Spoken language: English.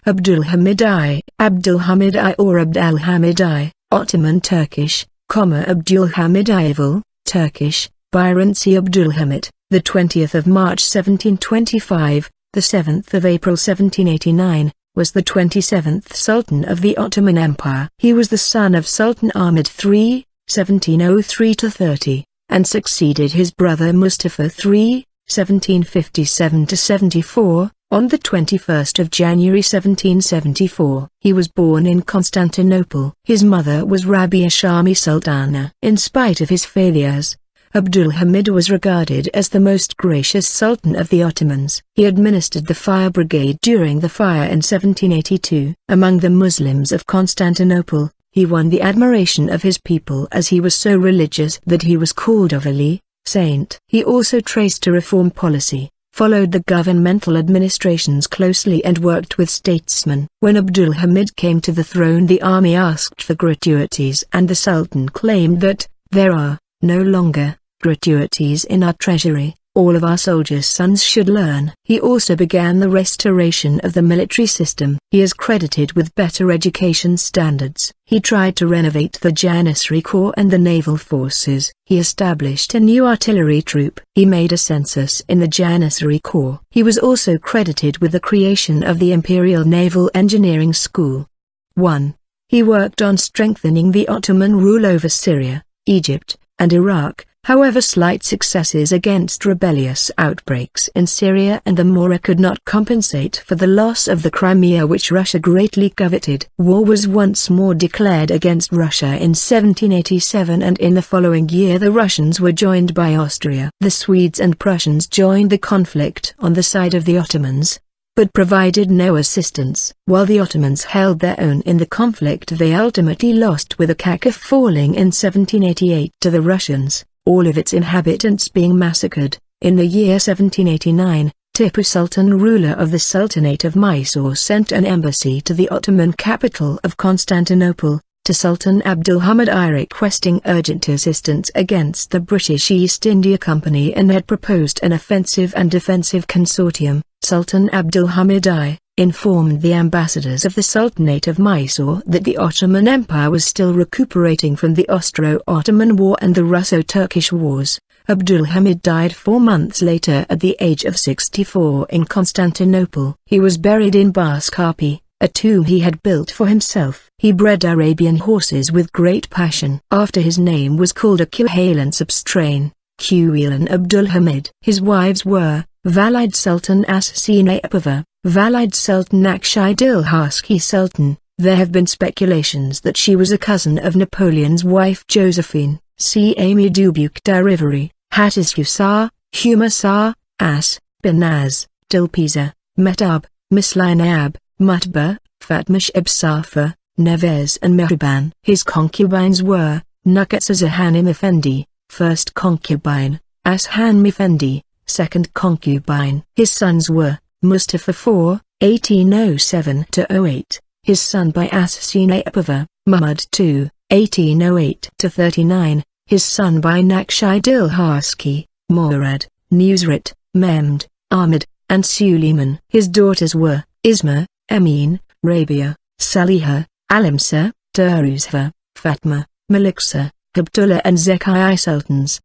Abdulhamid I, Abdulhamid I or Abd Al-Hamid I, Ottoman Turkish, Abdülhamid I evvel, Turkish, Birinci Abdülhamit, the 20th of March 1725, the 7th of April 1789, was the 27th Sultan of the Ottoman Empire. He was the son of Sultan Ahmed III, 1703–30, and succeeded his brother Mustafa III, 1757–74, on the 21st of January 1774. He was born in Constantinople. His mother was Râbi'a Sharmi Sultana. In spite of his failures, Abdülhamid was regarded as the most gracious Sultan of the Ottomans. He administered the fire brigade during the fire in 1782. Among the Muslims of Constantinople, he won the admiration of his people as he was so religious that he was called a Veli, saint. He also traced a reform policy, followed the governmental administrations closely and worked with statesmen. When Abdülhamid came to the throne, the army asked for gratuities and the Sultan claimed that, "There are no longer gratuities in our treasury, all of our soldiers' sons should learn." He also began the restoration of the military system. He is credited with better education standards. He tried to renovate the Janissary Corps and the naval forces. He established a new artillery troop. He made a census in the Janissary Corps. He was also credited with the creation of the Imperial Naval Engineering School. 1. He worked on strengthening the Ottoman rule over Syria, Egypt, and Iraq. However, slight successes against rebellious outbreaks in Syria and the Morea could not compensate for the loss of the Crimea, which Russia greatly coveted. War was once more declared against Russia in 1787, and in the following year the Russians were joined by Austria. The Swedes and Prussians joined the conflict on the side of the Ottomans, but provided no assistance. While the Ottomans held their own in the conflict, they ultimately lost, with Akaka falling in 1788 to the Russians, all of its inhabitants being massacred. In the year 1789, Tipu Sultan, ruler of the Sultanate of Mysore, sent an embassy to the Ottoman capital of Constantinople, to Sultan Abdulhamid I, requesting urgent assistance against the British East India Company, and had proposed an offensive and defensive consortium. Sultan Abdulhamid I informed the ambassadors of the Sultanate of Mysore that the Ottoman Empire was still recuperating from the Austro-Ottoman War and the Russo-Turkish Wars. Abdulhamid died 4 months later at the age of 64 in Constantinople. He was buried in Baskapi, a tomb he had built for himself. He bred Arabian horses with great passion. After his name was called a Quwailan substrain, Quwailan Abdulhamid. His wives were Valide Sultan As-Sinapova, Valide Sultan Akshidil-Haski Sultan. There have been speculations that she was a cousin of Napoleon's wife Josephine. See Amy Dubuk-Darivari, Hattusar, Humasar, As, Banaz, Dilpisa, Metab, Mislainab, Mutba, Fatmashib Safa, Neves and Mehriban. His concubines were Nukatsazahanim Effendi, first concubine, Ashan Effendi, second concubine. His sons were Mustafa IV, 1807–08, his son by As-Sinapova; Muhammad II, 1808–39, his son by Nakshidil-Haski; Murad, Nusrat, Mehmed, Ahmed, and Suleiman. His daughters were Isma, Emin, Râbi'a, Saliha, Alimsa, Duruzva, Fatma, Maliksa, Abdullah and Zekai Sultans.